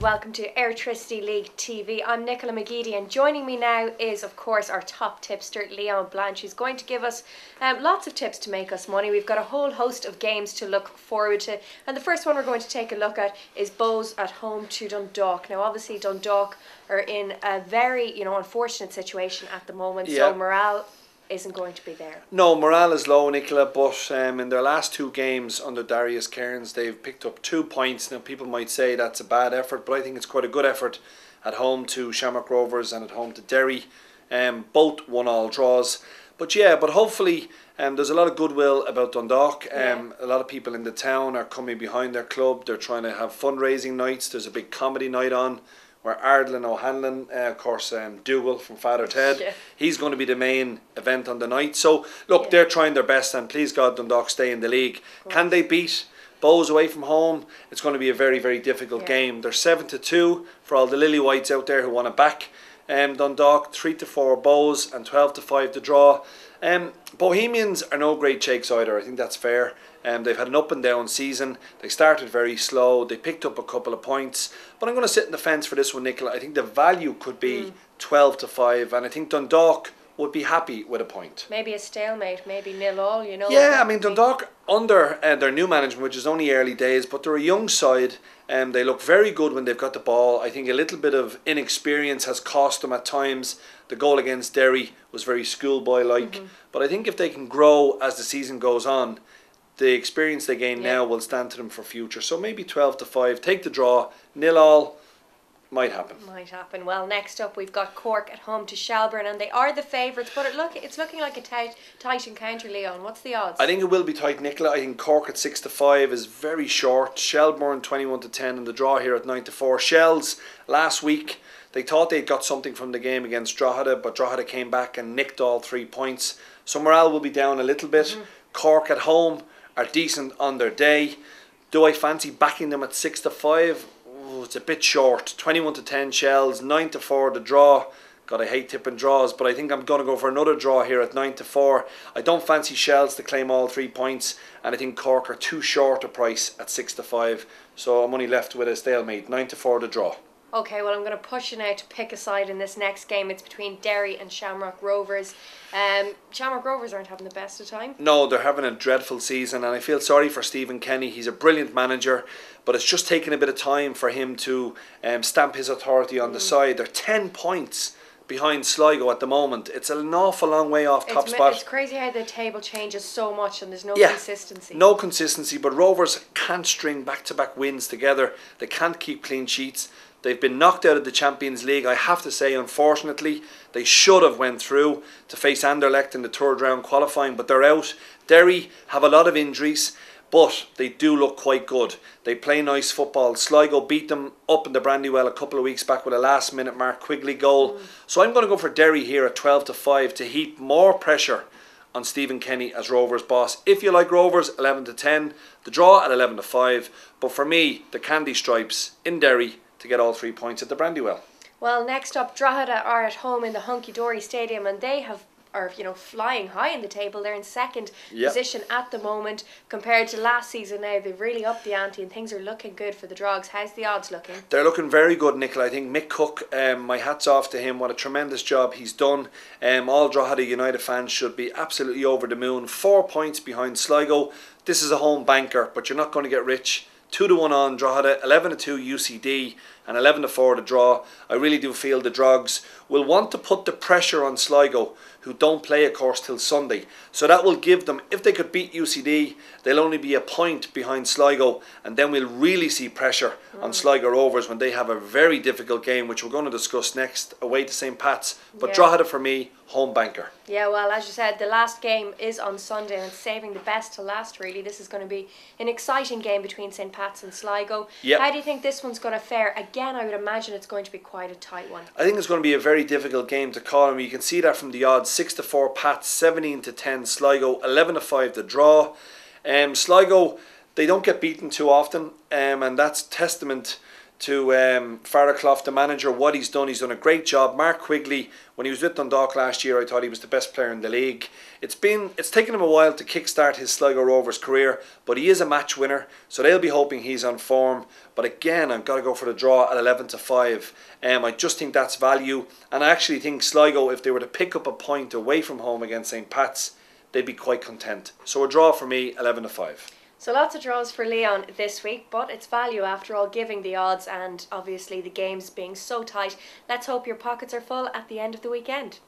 welcome to Airtricity League TV. I'm Nicola McGeady, and joining me now is, of course, our top tipster, Leon Blanche, who's going to give us lots of tips to make us money. We've got a whole host of games to look forward to, and the first one we're going to take a look at is Bohs at home to Dundalk. Now, obviously, Dundalk are in a very, unfortunate situation at the moment, so morale isn't going to be there. No, morale is low, Nicola, but in their last two games under Darius Cairns, they've picked up 2 points. Now, people might say that's a bad effort, but I think it's quite a good effort at home to Shamrock Rovers and at home to Derry. Both 1-1 draws. But hopefully there's a lot of goodwill about Dundalk. A lot of people in the town are coming behind their club. They're trying to have fundraising nights. There's a big comedy night on, where Ardlin O'Hanlon, of course, Dougal from Father Ted, he's going to be the main event on the night. So, look, they're trying their best, and please God, Dundalk stay in the league. Can they beat Bohs away from home? It's going to be a very, very difficult game. They're 7-2 for all the Lily Whites out there who want to back Dundalk, 3-4 Bohs, and 12-5 to draw. Bohemians are no great shakes either. I think that's fair. They've had an up and down season. They started very slow. They picked up a couple of points. But I'm going to sit in the fence for this one, Nicola. I think the value could be 12-5, and I think Dundalk would be happy with a point. Maybe a stalemate, maybe 0-0, Yeah, I mean, Dundalk, under their new management, which is only early days, but they're a young side, and they look very good when they've got the ball. I think a little bit of inexperience has cost them at times. The goal against Derry was very schoolboy-like. But I think if they can grow as the season goes on, the experience they gain now will stand to them for future. So maybe 12-5. Take the draw. 0-0. Might happen. Might happen. Well, next up we've got Cork at home to Shelbourne, and they are the favourites, but it's looking like a tight encounter, Leon. What's the odds? I think it will be tight, Nicola. I think Cork at 6-5 is very short. Shelbourne 21-10, and the draw here at 9-4. Shells last week, they thought they'd got something from the game against Drogheda, but Drogheda came back and nicked all 3 points. So morale will be down a little bit. Cork at home are decent on their day. Do I fancy backing them at 6-5? Oh, it's a bit short. 21-10 Shells, 9-4 the draw. God, I hate tipping draws, but I think I'm going to go for another draw here at 9-4. I don't fancy Shells to claim all 3 points, and I think Cork are too short a price at 6-5. So I'm only left with a stalemate. 9-4 the draw. Okay, well, I'm going to push you now to pick a side in this next game. It's between Derry and Shamrock Rovers. Shamrock Rovers aren't having the best of time. No, they're having a dreadful season, and I feel sorry for Stephen Kenny. He's a brilliant manager, but it's just taken a bit of time for him to stamp his authority on the side. They're 10 points behind Sligo at the moment. It's an awful long way off top spot. It's crazy how the table changes so much and there's no consistency. No consistency, but Rovers can't string back-to-back wins together. They can't keep clean sheets. They've been knocked out of the Champions League, I have to say, unfortunately. They should have went through to face Anderlecht in the third round qualifying, but they're out. Derry have a lot of injuries, but they do look quite good. They play nice football. Sligo beat them up in the Brandywell a couple of weeks back with a last-minute Mark Quigley goal. So I'm going to go for Derry here at 12-5 to heap more pressure on Stephen Kenny as Rovers boss. If you like Rovers, 11-10. The draw at 11-5. But for me, the Candy Stripes in Derry to get all 3 points at the Brandywell. Well, next up, Drogheda are at home in the Hunky Dory Stadium, and they are flying high in the table. They're in second position at the moment compared to last season. Now they've really upped the ante and things are looking good for the Drogs. How's the odds looking? They're looking very good, Nicola. I think Mick Cook, my hat's off to him. What a tremendous job he's done. All Drogheda United fans should be absolutely over the moon. 4 points behind Sligo. This is a home banker, but you're not going to get rich. 2-1 on Drogheda, 11-2 UCD, and 11-4 the draw. I really do feel the Drogs will want to put the pressure on Sligo, who don't play, of course, till Sunday. So that will give them, if they could beat UCD, they'll only be a point behind Sligo, and then we'll really see pressure on Sligo Rovers when they have a very difficult game, which we're going to discuss next, away to St. Pat's. But Drogheda, for me, home banker. Yeah, well, as you said, the last game is on Sunday, and it's saving the best to last, really. This is going to be an exciting game between St. Pat's and Sligo. How do you think this one's going to fare? Again, I would imagine it's going to be quite a tight one. I think it's going to be a very difficult game to call, and you can see that from the odds. 6-4 Pats, 17-10 Sligo, 11-5 the draw. Sligo, they don't get beaten too often, and that's testament to Farraclough, the manager, what he's done. He's done a great job. Mark Quigley, when he was with Dundalk last year, I thought he was the best player in the league. It's taken him a while to kickstart his Sligo Rovers career, but he is a match winner, so they'll be hoping he's on form. But again, I've got to go for the draw at 11-5. I just think that's value, and I actually think Sligo, if they were to pick up a point away from home against St. Pat's, they'd be quite content. So a draw for me, 11-5. So lots of draws for Leon this week, but it's value after all, giving the odds and obviously the games being so tight. Let's hope your pockets are full at the end of the weekend.